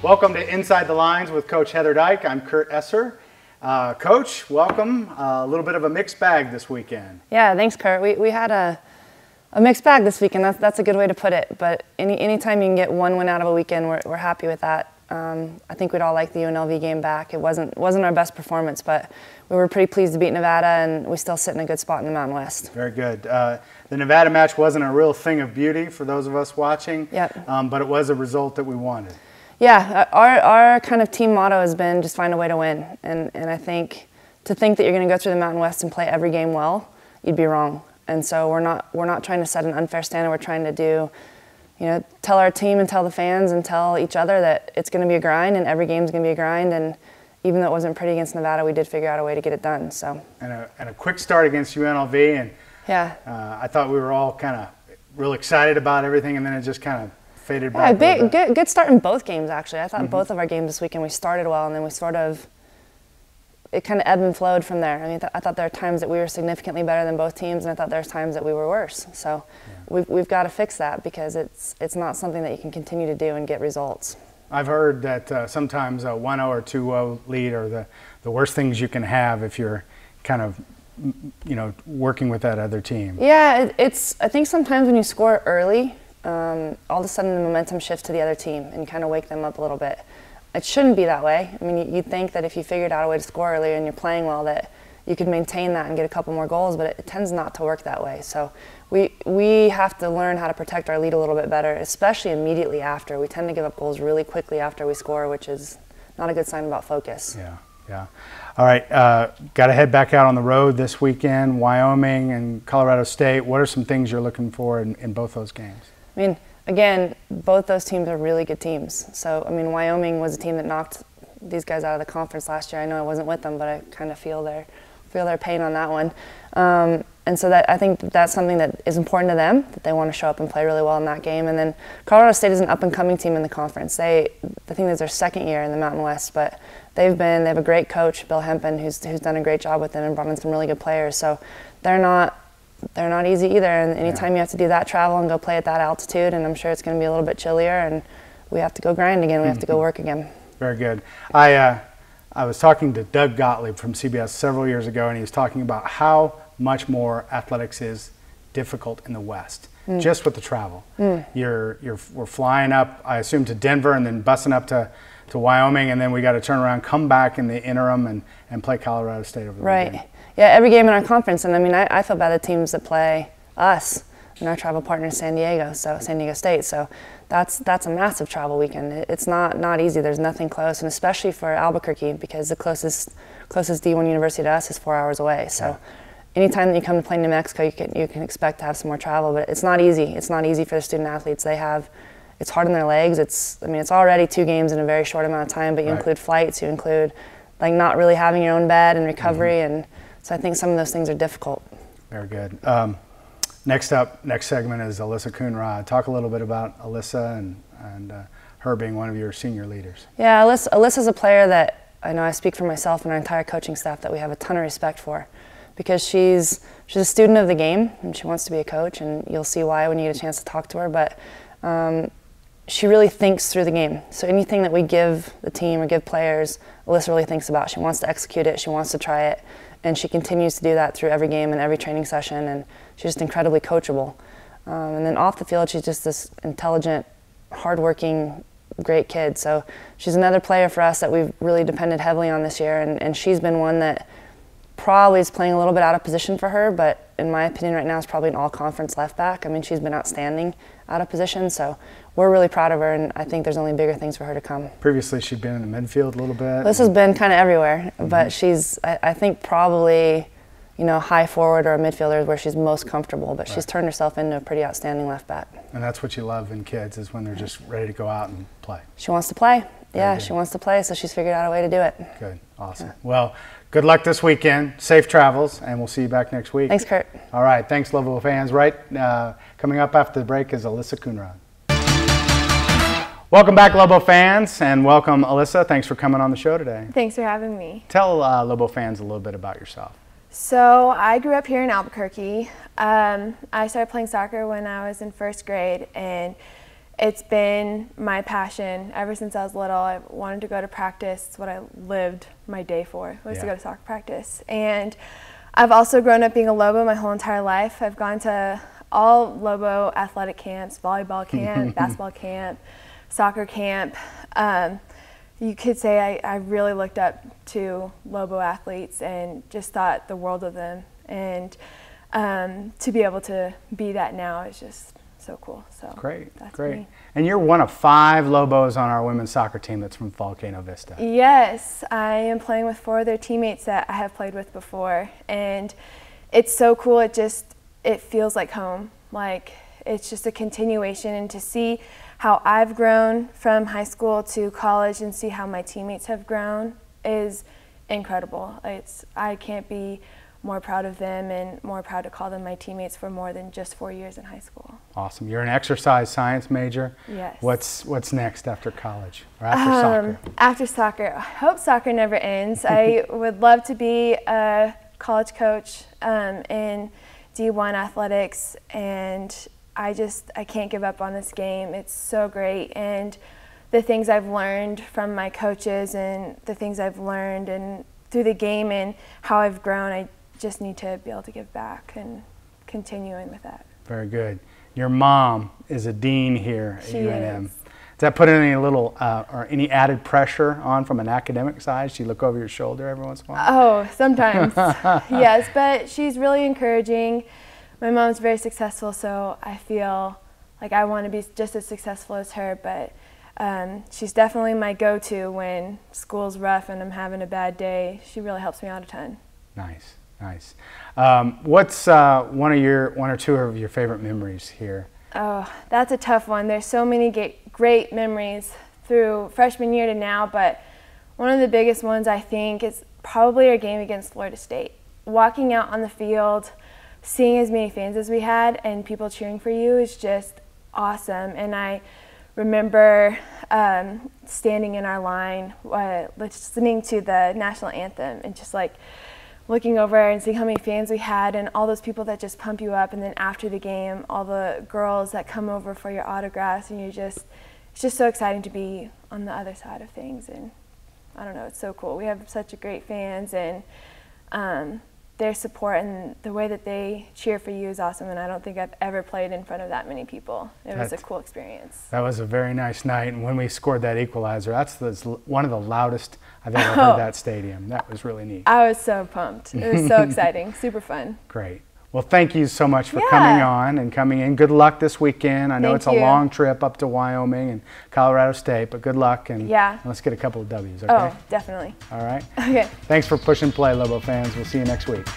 Welcome to Inside the Lines with Coach Heather Dyche. I'm Kurt Esser. Coach, welcome. A little bit of a mixed bag this weekend. Yeah, thanks, Kurt. We had a mixed bag this weekend. That's a good way to put it. But anytime you can get one win out of a weekend, we're happy with that. I think we'd all like the UNLV game back. It wasn't our best performance, but we were pretty pleased to beat Nevada, and we still sit in a good spot in the Mountain West. Very good. The Nevada match wasn't a real thing of beauty for those of us watching, but it was a result that we wanted. Yeah, our kind of team motto has been just find a way to win, and I think to think that you're going to go through the Mountain West and play every game well, you'd be wrong. And so we're not trying to set an unfair standard. We're trying to do, tell our team and tell the fans and tell each other that it's going to be a grind, and every game's going to be a grind. And even though it wasn't pretty against Nevada, we did figure out a way to get it done. So and a quick start against UNLV, and yeah, I thought we were all kind of real excited about everything, and then it just kind of faded back. Yeah, good start in both games, actually. I thought both of our games this weekend we started well, and then it kind of ebbed and flowed from there. I mean, I thought there were times that we were significantly better than both teams, and I thought there were times that we were worse. So we've got to fix that, because it's not something that you can continue to do and get results. I've heard that sometimes a 1-0 or 2-0 lead are the worst things you can have if you're kind of working with that other team. Yeah, I think sometimes when you score early, all of a sudden the momentum shifts to the other team and you kind of wake them up a little bit. It shouldn't be that way. I mean, you'd think that if you figured out a way to score earlier and you're playing well, that you could maintain that and get a couple more goals, but it tends not to work that way. So we have to learn how to protect our lead a little bit better, especially immediately after. We tend to give up goals really quickly after we score, which is not a good sign about focus. Yeah. All right, got to head back out on the road this weekend, Wyoming and Colorado State. What are some things you're looking for in both those games? I mean, again, both those teams are really good teams. So, I mean, Wyoming was a team that knocked these guys out of the conference last year. I know I wasn't with them, but I kind of feel their pain on that one. And so I think that's something that is important to them, that they want to show up and play really well in that game. And then Colorado State is an up-and-coming team in the conference. I think that's their second year in the Mountain West, but they have a great coach, Bill Hempen, who's done a great job with them and brought in some really good players. So they're not easy either, and anytime you have to do that travel and go play at that altitude, and I'm sure it's going to be a little bit chillier, and we have to go grind again, we have to go work again. Very good. I was talking to Doug Gottlieb from CBS several years ago, and he was talking about how much more athletics is difficult in the West, just with the travel. We're flying up, I assume, to Denver and then busing up to Wyoming, and then we got to turn around, come back in the interim and play Colorado State over the weekend. Yeah, every game in our conference, and I mean, I feel bad the teams that play us and our travel partner is San Diego State. So that's a massive travel weekend. It's not easy. There's nothing close, and especially for Albuquerque, because the closest D1 university to us is 4 hours away. So anytime that you come to play New Mexico, you can expect to have some more travel, but it's not easy. It's not easy for the student athletes. It's hard on their legs. It's already 2 games in a very short amount of time, but you include flights, you include like not really having your own bed and recovery, and so I think some of those things are difficult. Very good. Next segment is Alyssa Coonrod. Talk a little bit about Alyssa and her being one of your senior leaders. Yeah, Alyssa's a player that I know I speak for myself and our entire coaching staff that we have a ton of respect for, because she's a student of the game and she wants to be a coach, and you'll see why when you get a chance to talk to her. But she really thinks through the game. So anything that we give the team or give players, Alyssa really thinks about. She wants to execute it, she wants to try it, and she continues to do that through every game and every training session, and she's just incredibly coachable. And then off the field, she's just this intelligent, hardworking, great kid. So she's another player for us that we've really depended heavily on this year, and she's been one that probably is playing a little bit out of position for her, but in my opinion right now is probably an all-conference left back. I mean, she's been outstanding out of position, so we're really proud of her, and I think there's only bigger things for her to come. Previously, she'd been in the midfield a little bit. This has been kind of everywhere, but she's, I think, probably, high forward or a midfielder is where she's most comfortable, but she's turned herself into a pretty outstanding left back. And that's what you love in kids, is when they're just ready to go out and play. She wants to play. Yeah, she wants to play, so she's figured out a way to do it. Good, awesome. Yeah. Well, good luck this weekend, safe travels, and we'll see you back next week. Thanks, Kurt. All right, thanks, Lobo fans. Coming up after the break is Alyssa Coonrod. Welcome back, Lobo fans, and welcome, Alyssa. Thanks for coming on the show today. Thanks for having me. Tell Lobo fans a little bit about yourself. So I grew up here in Albuquerque. I started playing soccer when I was in first grade, and it's been my passion ever since I was little. I wanted to go to practice. It's what I lived my day for, was to go to soccer practice. And I've also grown up being a Lobo my whole entire life. I've gone to all Lobo athletic camps, volleyball camp, basketball camp, soccer camp. You could say I really looked up to Lobo athletes and just thought the world of them. And to be able to be that now is just so cool. So great, that's great. me. And you're one of 5 Lobos on our women's soccer team that's from Volcano Vista. Yes, I am playing with 4 of their teammates that I have played with before, and it's so cool. It feels like home. Like, it's just a continuation, and to see how I've grown from high school to college and see how my teammates have grown is incredible. I can't be more proud of them and more proud to call them my teammates for more than just 4 years in high school. Awesome. You're an exercise science major. Yes. What's next after college or after soccer? After soccer, I hope soccer never ends. I would love to be a college coach in D1 athletics, and I can't give up on this game. It's so great, and the things I've learned from my coaches and the things I've learned and through the game and how I've grown, I just need to be able to give back and continuing with that. Very good. Your mom is a dean here at UNM. Is. Does that put any little or any added pressure on from an academic side? Does she look over your shoulder every once in a while? Oh, sometimes. Yes, but she's really encouraging. My mom's very successful, so I feel like I want to be just as successful as her, but she's definitely my go-to when school's rough and I'm having a bad day. She really helps me out a ton. Nice, nice. What's one or two of your favorite memories here? Oh, that's a tough one. There's so many great memories through freshman year to now, but one of the biggest ones I think is probably our game against Florida State. Walking out on the field, seeing as many fans as we had and people cheering for you is just awesome. And I remember standing in our line, listening to the national anthem and just like looking over and seeing how many fans we had and all those people that just pump you up, and then after the game, all the girls that come over for your autographs, and it's just so exciting to be on the other side of things. And I don't know, it's so cool. We have such a great fans, and their support and the way that they cheer for you is awesome, and I don't think I've ever played in front of that many people. It was a cool experience. That was a very nice night, and when we scored that equalizer, that's one of the loudest I've ever heard that stadium. That was really neat. I was so pumped. It was so exciting, super fun. Great. Well, thank you so much for coming on and coming in. Good luck this weekend. I know it's a long trip up to Wyoming and Colorado State, but good luck, and let's get a couple of W's, okay? Oh, definitely. All right. Okay. Thanks for push and play, Lobo fans. We'll see you next week.